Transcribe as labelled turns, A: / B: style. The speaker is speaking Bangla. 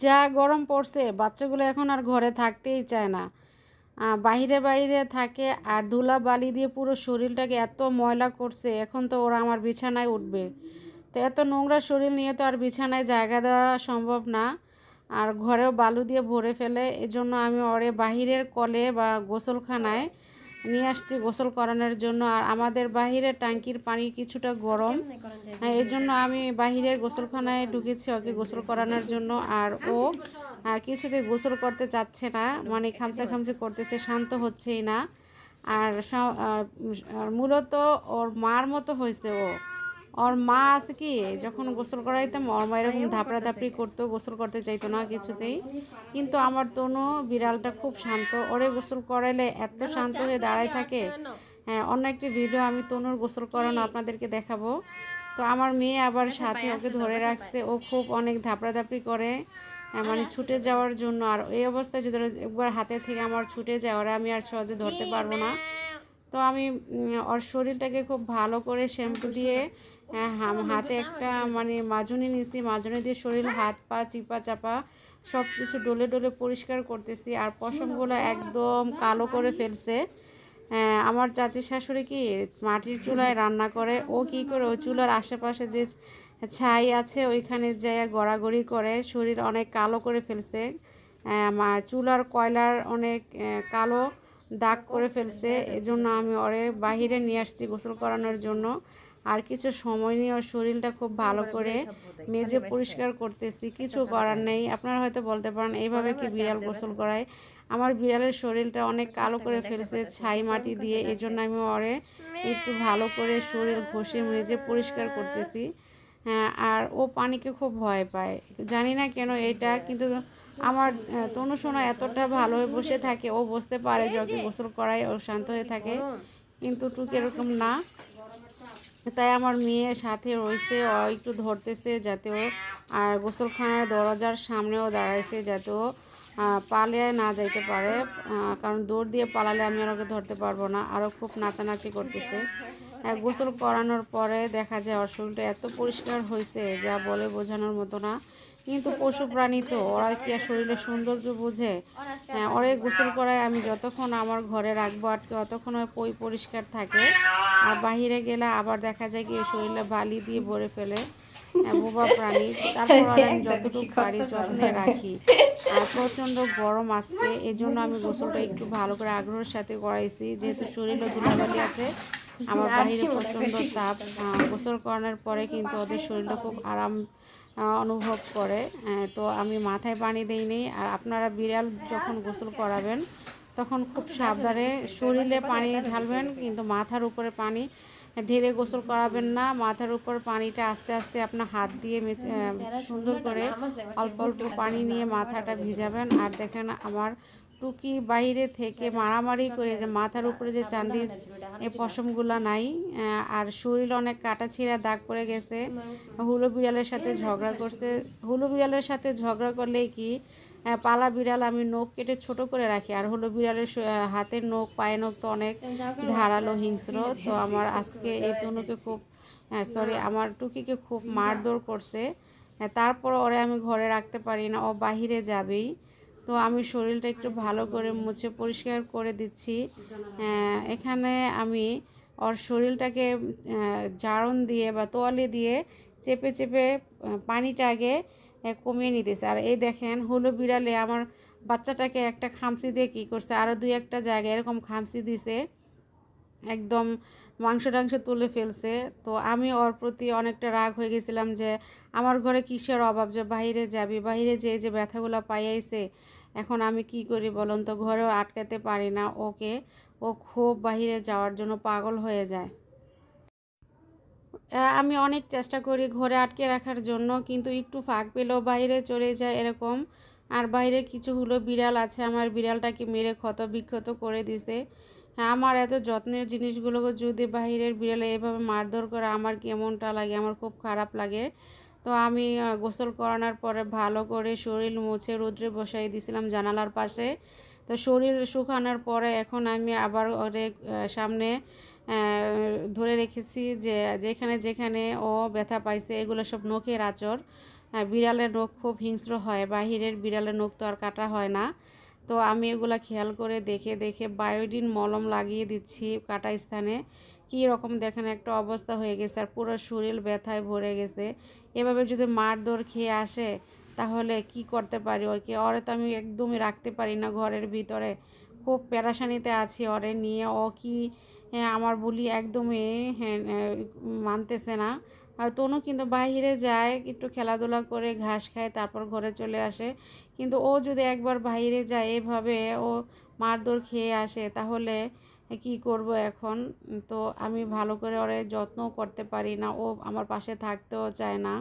A: যা গরম পড়ছে বাচ্চাগুলো এখন আর ঘরে থাকতেই চায় না। বাইরে বাইরে থাকে আর ধুলা বালি দিয়ে পুরো শরীরটাকে এত ময়লা করছে। এখন তো ওরা আমার বিছানায় উঠবে, তো এত নোংরা শরীর নিয়ে তো আর বিছানায় জায়গা দেওয়া সম্ভব না। আর ঘরেও বালু দিয়ে ভরে ফেলে, এজন্য আমি ওরে বাহিরের কলে বা গোসলখানায় নিয়ে আসছি গোসল করানোর জন্য। আর আমাদের বাহিরের ট্যাঙ্কির পানি কিছুটা গরম, এই জন্য আমি বাহিরের গোসলখানায় ঢুকেছি ওকে গোসল করানোর জন্য। আর ও কিছুতে গোসল করতে চাচ্ছে না, মানে খামচা করতেছে, শান্ত হচ্ছেই না। আর মূলত ওর মার মতো হয়েছে ও। ওর মা আছে কি, যখন গোসল করাইতাম ওর মা এরকম ধাপড়া ধাপড়ি করতো, গোসল করতে চাইতো না কিছুতেই। কিন্তু আমার তনু বিড়ালটা খুব শান্ত, ওরে গোসল করাইলে এত শান্ত হয়ে দাঁড়ায় থাকে। হ্যাঁ, অন্য একটি ভিডিও আমি তনুর গোসল করানো আপনাদেরকে দেখাবো। তো আমার মেয়ে আবার সাথে ওকে ধরে রাখছে, ও খুব অনেক ধাপড়াধাপড়ি করে, মানে ছুটে যাওয়ার জন্য। আর এই অবস্থায় যদি একবার হাতে থেকে আমার ছুটে যায় ওরা, আমি আর সহজে ধরতে পারবো না। তো আমি ওর শরীরটাকে খুব ভালো করে শ্যাম্পু দিয়ে হাতে একটা মানে মাজনি নিছি, মাজনি দিয়ে শরীর হাত পা চিপা চাপা সব কিছু ডলে ডলে পরিষ্কার করতেছি। আর পশমগুলো একদম কালো করে ফেলছে। আমার চাচির শাশুড়ি কি মাটির চুলায় রান্না করে, ও কি করে ওই চুলার আশেপাশে যে ছাই আছে ওইখানে যায় গড়াগড়ি করে, শরীর অনেক কালো করে ফেলছে। চুলার কয়লার অনেক কালো দাগ করে ফেলছে। এজন্য আমি ওরে বাহিরে নিয়ে আসছি গোসল করানোর জন্য। আর কিছু সময় নিয়ে ওর শরীরটা খুব ভালো করে মেজে পরিষ্কার করতেছি। কিছু করার নেই, আপনারা হয়তো বলতে পারেন এইভাবে কি বিড়াল গোসল করায়। আমার বিড়ালের শরীরটা অনেক কালো করে ফেলছে ছাই মাটি দিয়ে, এজন্য আমি ওরে একটু ভালো করে শরীর ঘষে মেজে পরিষ্কার করতেছি। হ্যাঁ, আর ও পানিকে খুব ভয় পায়, জানি না কেন এটা। কিন্তু আমার তনু সোনা এতটা ভালো হয়ে বসে থাকে, ও বসতে পারে যে ওকে গোসল করায় ও শান্ত হয়ে থাকে, কিন্তু টুক এরকম না। তাই আমার মেয়ে সাথে রয়েছে, ও একটু ধরতেছে যাতে ও, আর গোসলখানার দরজার সামনেও দাঁড়াইছে যাতে ও পালিয়ে না যাইতে পারে, কারণ দৌড় দিয়ে পালালে আমি আর ওকে ধরতে পারবো না। আরও খুব নাচানাচি করতেছে। গোসল করানোর পরে দেখা যায় ওর শরীরটা এত পরিষ্কার হয়েছে যা বলে বোঝানোর মতো না। কিন্তু পশু প্রাণী তো, ওরা কি আর শরীরের সৌন্দর্য বোঝে? ওরে গোসল করায় আমি যতক্ষণ আমার ঘরে রাখবো আটকে ততক্ষণ পরিষ্কার থাকে। আর বাহিরে গেলে আবার দেখা যায় কি শরীরে বালি দিয়ে ভরে ফেলে, বোবা প্রাণী। তারপর আর আমি যতটুকু পারি যত্নে রাখি। আর প্রচণ্ড গরম আজকে, এই জন্য আমি গোসলটা একটু ভালো করে আগ্রহের সাথে করাইছি, যেহেতু শরীরে ধুলাবালি আছে। আমার বাহিরে প্রচণ্ড তাপ, গোসল করানোর পরে কিন্তু ওদের শরীরটা খুব আরাম অনুভব করে। তো আমি মাথায় পানি দিইনি। আর আপনারা বিড়াল যখন গোসল করাবেন তখন খুব সাবধানে শরীরে পানি ঢালবেন, কিন্তু মাথার উপরে পানি ঢেলে গোসল করাবেন না। মাথার উপর পানিটা আস্তে আস্তে আপনার হাত দিয়ে সুন্দর করে অল্প অল্প পানি নিয়ে মাথাটা ভিজাবেন। আর দেখেন আমার টুকি বাইরে থেকে মারামারি করে যে মাথার উপরে যে চান্দির এই পশমগুলো নাই, আর শরীর অনেক কাটা ছিঁড়া দাগ পড়ে গেছে। হুলো বিড়ালের সাথে ঝগড়া করছে। হুলো বিড়ালের সাথে ঝগড়া করলেই কি, পালা বিড়াল আমি নখ কেটে ছোট করে রাখি, আর হলো বিড়ালের হাতের নখ পায়ের নখ তো অনেক ধারালো হিংস্র। তো আমার আজকে এই তনুকে খুব সরি আমার টুকিকে খুব মারধর করছে। তারপর ওরে আমি ঘরে রাখতে পারি না, ও বাহিরে যাবেই। তো আমি শরীরটা একটু ভালো করে মুছে পরিষ্কার করে দিচ্ছি। এখানে আমি ওর শরীরটাকে জারণ দিয়ে বা তোয়ালে দিয়ে চেপে চেপে পানিটা আগে কমিয়ে নিতেছে। আর এই দেখেন হলো বিড়ালে আমার বাচ্চাটাকে একটা খামচি দিয়ে কী করছে, আরও দুই একটা জায়গায় এরকম খামচি দিছে, একদম মাংস টাংস তুলে ফেলছে। তো আমি ওর প্রতি অনেকটা রাগ হয়ে গেছিলাম যে আমার ঘরে কিসের অভাব যে বাইরে যাবি, বাইরে যেয়ে যে ব্যথাগুলো পাইয়াইছে, এখন আমি কি করি বলুন তো, ঘরেও আটকাতে পারি না ওকে। ও খুব বাইরে যাওয়ার জন্য পাগল হয়ে যায়। আমি অনেক চেষ্টা করি ঘরে আটকে রাখার জন্য, কিন্তু একটু ফাঁক পেলেও বাইরে চলে যায় এরকম। আর বাইরে কিছু হলো বিড়াল আছে, আমার বিড়ালটাকে মেরে ক্ষত বিক্ষত করে দিছে। হ্যাঁ, আমার এত যত্নের জিনিসগুলোকে যদি বাইরের বিড়ালে এভাবে মারধর করে আমার কেমনটা লাগে, আমার খুব খারাপ লাগে। তো আমি গোসল করানোর পরে ভালো করে শরীর মুছে রোদ্রে বসাই দিয়েছিলাম জানালার পাশে। তো শরীর শুকানোর পরে এখন আমি আবার ওরে সামনে ধরে রেখেছি যে যেখানে যেখানে ও ব্যথা পাইছে এগুলো সব নখের আঁচড়। বিড়ালের নখ খুব হিংস্র হয়, বাহিরের বিড়ালের নখ তো আর কাটা হয় না। তো আমি এগুলা খেয়াল করে দেখে দেখে বায়োডিন মলম লাগিয়ে দিচ্ছি কাটা স্থানে। কী রকম দেখেন একটা অবস্থা হয়ে গেছে, আর পুরো শরীর ব্যথায় ভরে গেছে। এভাবে যদি মারধর খেয়ে আসে তাহলে কি করতে পারি ওকে? ওরে তো আমি একদমই রাখতে পারি না ঘরের ভিতরে, খুব পেরেশানিতে আছি ওরে নিয়ে। ও কি আমার বলি একদমই হ্যাঁ মানতেছে না। আর তনু কিন্তু বাইরে যায়, একটু খেলাধুলা করে ঘাস খায়, তারপর ঘরে চলে আসে। কিন্তু ও যদি একবার বাইরে যায় এভাবে ও মারধর খেয়ে আসে তাহলে কি করব এখন? তো আমি ভালো করে ওরে যত্নও করতে পারি না, ও আমার পাশে থাকতেও চায় না।